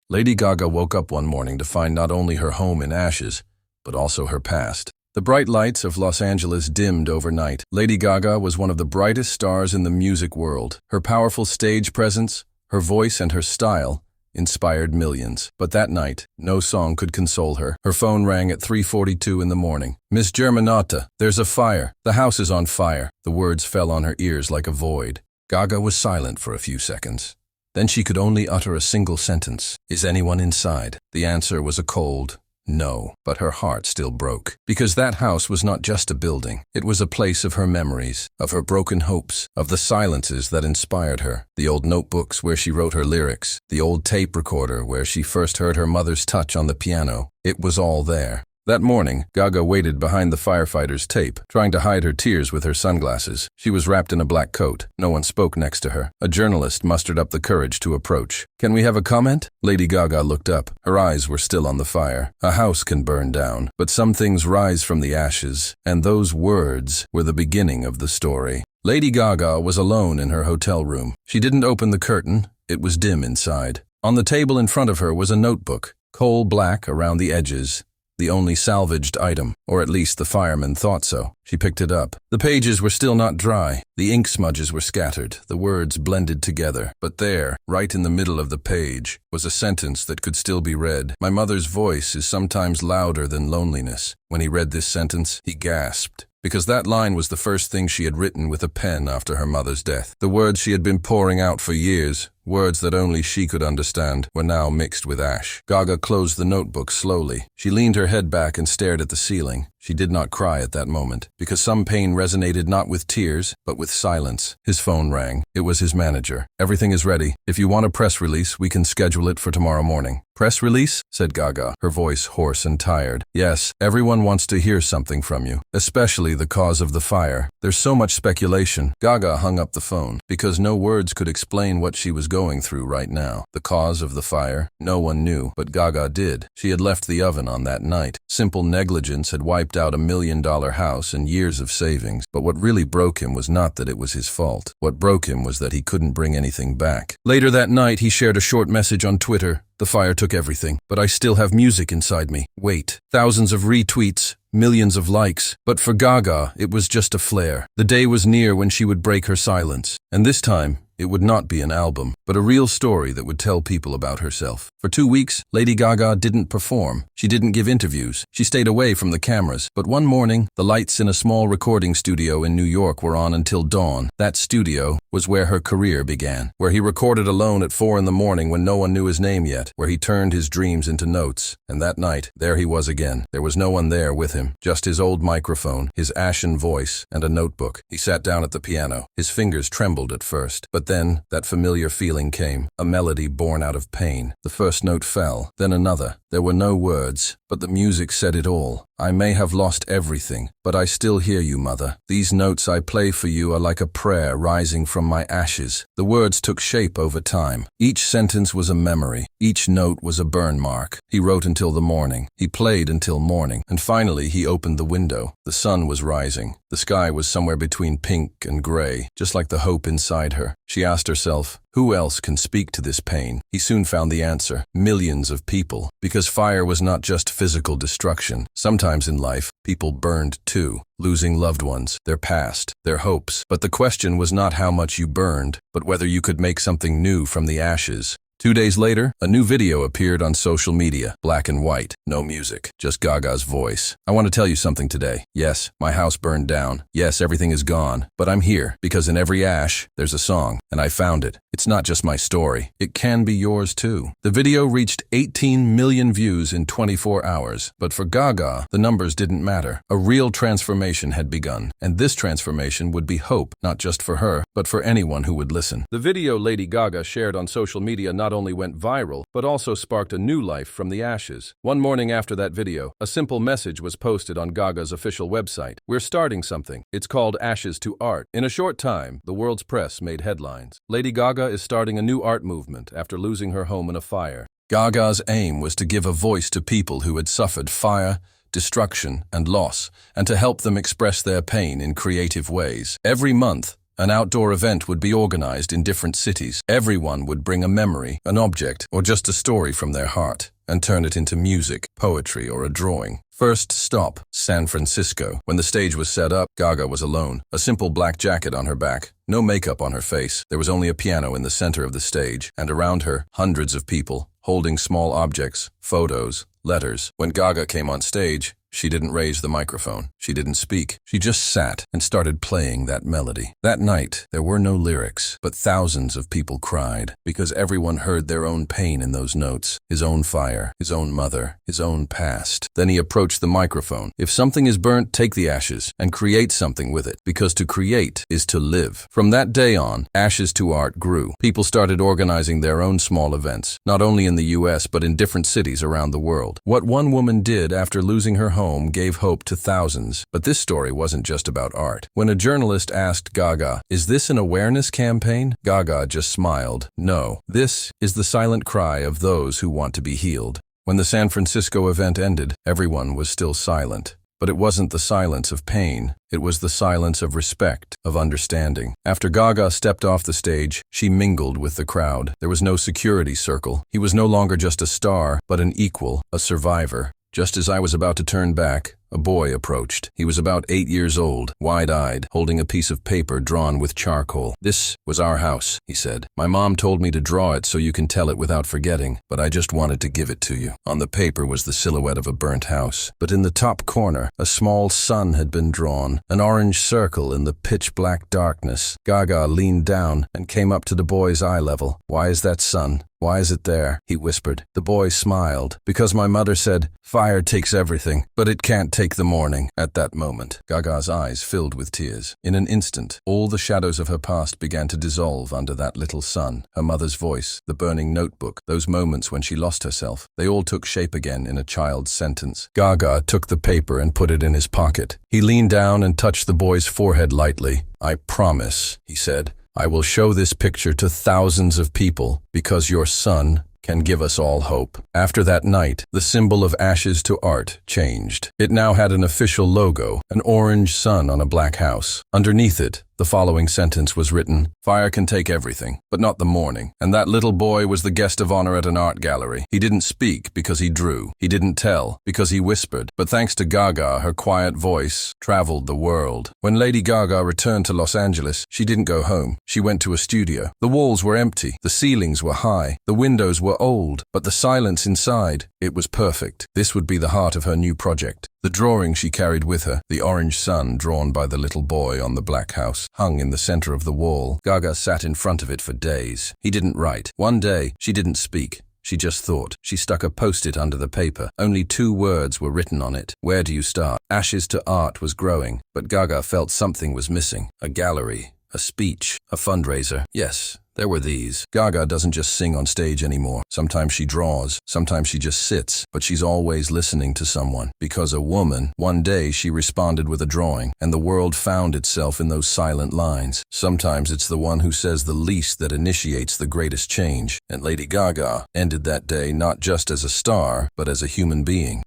Lady Gaga woke up one morning to find not only her home in ashes, but also her past. The bright lights of Los Angeles dimmed overnight. Lady Gaga was one of the brightest stars in the music world. Her powerful stage presence, her voice and her style inspired millions. But that night, no song could console her. Her phone rang at 3:42 in the morning. "Miss Germanata, there's a fire. The house is on fire." The words fell on her ears like a void. Gaga was silent for a few seconds. Then she could only utter a single sentence. "Is anyone inside?" The answer was a cold no, but her heart still broke. Because that house was not just a building. It was a place of her memories, of her broken hopes, of the silences that inspired her. The old notebooks where she wrote her lyrics, the old tape recorder where she first heard her mother's touch on the piano. It was all there. That morning, Gaga waited behind the firefighter's tape, trying to hide her tears with her sunglasses. She was wrapped in a black coat. No one spoke next to her. A journalist mustered up the courage to approach. "Can we have a comment?" Lady Gaga looked up. Her eyes were still on the fire. A house can burn down, but some things rise from the ashes, and those words were the beginning of the story. Lady Gaga was alone in her hotel room. She didn't open the curtain. It was dim inside. On the table in front of her was a notebook, coal black around the edges. The only salvaged item, or at least the fireman thought so. She picked it up. The pages were still not dry. The ink smudges were scattered, the words blended together. But there, right in the middle of the page, was a sentence that could still be read. "My mother's voice is sometimes louder than loneliness." When he read this sentence, he gasped. Because that line was the first thing she had written with a pen after her mother's death. The words she had been pouring out for years, words that only she could understand, were now mixed with ash. Gaga closed the notebook slowly. She leaned her head back and stared at the ceiling. She did not cry at that moment, because some pain resonated not with tears, but with silence. His phone rang. It was his manager. "Everything is ready. If you want a press release, we can schedule it for tomorrow morning." "Press release?" said Gaga, her voice hoarse and tired. "Yes, everyone wants to hear something from you, especially the cause of the fire. There's so much speculation." Gaga hung up the phone, because no words could explain what she was going through right now. The cause of the fire? No one knew, but Gaga did. She had left the oven on that night. Simple negligence had wiped out $1 million house and years of savings. But what really broke him was not that it was his fault. What broke him was that he couldn't bring anything back. Later that night, he shared a short message on Twitter. "The fire took everything, but I still have music inside me. Wait." Thousands of retweets, millions of likes. But for Gaga, it was just a flare. The day was near when she would break her silence. And this time, it would not be an album, but a real story that would tell people about herself. For 2 weeks, Lady Gaga didn't perform. She didn't give interviews. She stayed away from the cameras. But one morning, the lights in a small recording studio in New York were on until dawn. That studio was where her career began, where he recorded alone at 4 in the morning when no one knew his name yet, where he turned his dreams into notes. And that night, there he was again. There was no one there with him, just his old microphone, his ashen voice, and a notebook. He sat down at the piano. His fingers trembled at first, but then that familiar feeling came, a melody born out of pain. The first note fell, then another. There were no words, but the music said it all. "I may have lost everything, but I still hear you, Mother. These notes I play for you are like a prayer rising from my ashes." The words took shape over time. Each sentence was a memory. Each note was a burn mark. He wrote until the morning. He played until morning. And finally, he opened the window. The sun was rising. The sky was somewhere between pink and gray, just like the hope inside her. She asked herself, who else can speak to this pain? He soon found the answer. Millions of people. Because fire was not just physical destruction. Sometimes in life, people burned too, losing loved ones, their past, their hopes. But the question was not how much you burned, but whether you could make something new from the ashes. 2 days later, a new video appeared on social media. Black and white, no music, just Gaga's voice. "I want to tell you something today. Yes, my house burned down. Yes, everything is gone. But I'm here, because in every ash, there's a song, and I found it. It's not just my story. It can be yours too." The video reached 18 million views in 24 hours. But for Gaga, the numbers didn't matter. A real transformation had begun. And this transformation would be hope, not just for her, but for anyone who would listen. The video Lady Gaga shared on social media not only went viral, but also sparked a new life from the ashes. One morning after that video, a simple message was posted on Gaga's official website. "We're starting something. It's called Ashes to Art." In a short time, the world's press made headlines. Lady Gaga is starting a new art movement after losing her home in a fire. Gaga's aim was to give a voice to people who had suffered fire, destruction, and loss, and to help them express their pain in creative ways. Every month, An outdoor event would be organized in different cities. Everyone would bring a memory, an object, or just a story from their heart, and turn it into music, poetry, or a drawing. First stop, San Francisco. When the stage was set up, Gaga was alone. A simple black jacket on her back, no makeup on her face. There was only a piano in the center of the stage, and around her, hundreds of people, holding small objects, photos, letters. When Gaga came on stage, she didn't raise the microphone. She didn't speak. She just sat and started playing that melody. That night, there were no lyrics, but thousands of people cried because everyone heard their own pain in those notes, his own fire, his own mother, his own past. Then he approached the microphone. If something is burnt, take the ashes and create something with it, because to create is to live. From that day on, Ashes to Art grew. People started organizing their own small events, not only in the US, but in different cities around the world. What one woman did after losing her home gave hope to thousands. But this story wasn't just about art. When a journalist asked Gaga, "Is this an awareness campaign?" Gaga just smiled. "No, this is the silent cry of those who want to be healed." When the San Francisco event ended, everyone was still silent. But it wasn't the silence of pain. It was the silence of respect, of understanding. After Gaga stepped off the stage, she mingled with the crowd. There was no security circle. He was no longer just a star, but an equal, a survivor. Just as I was about to turn back, a boy approached. He was about 8 years old, wide-eyed, holding a piece of paper drawn with charcoal. "This was our house," he said. "My mom told me to draw it so you can tell it without forgetting, but I just wanted to give it to you." On the paper was the silhouette of a burnt house, but in the top corner, a small sun had been drawn, an orange circle in the pitch-black darkness. Gaga leaned down and came up to the boy's eye level. "Why is that sun? Why is it there?" he whispered. The boy smiled. "Because my mother said, fire takes everything, but it can't take the morning." At that moment, Gaga's eyes filled with tears. In an instant, all the shadows of her past began to dissolve under that little sun. Her mother's voice, the burning notebook, those moments when she lost herself, they all took shape again in a child's sentence. Gaga took the paper and put it in his pocket. He leaned down and touched the boy's forehead lightly. "I promise," he said, "I will show this picture to thousands of people because your son can give us all hope." After that night, the symbol of Ashes to Art changed. It now had an official logo, an orange sun on a black house. Underneath it, the following sentence was written: "Fire can take everything, but not the morning." And that little boy was the guest of honor at an art gallery. He didn't speak because he drew. He didn't tell because he whispered. But thanks to Gaga, her quiet voice traveled the world. When Lady Gaga returned to Los Angeles, she didn't go home. She went to a studio. The walls were empty. The ceilings were high. The windows were old. But the silence inside, it was perfect. This would be the heart of her new project. The drawing she carried with her, the orange sun drawn by the little boy on the black house, hung in the center of the wall. Gaga sat in front of it for days. He didn't write. One day, she didn't speak. She just thought. She stuck a post-it under the paper. Only 2 words were written on it. "Where do you start?" Ashes to Art was growing, but Gaga felt something was missing. A gallery, a speech, a fundraiser. Yes, there were these. Gaga doesn't just sing on stage anymore. Sometimes she draws, sometimes she just sits, but she's always listening to someone. Because a woman, one day she responded with a drawing, and the world found itself in those silent lines. Sometimes it's the one who says the least that initiates the greatest change. And Lady Gaga ended that day not just as a star, but as a human being.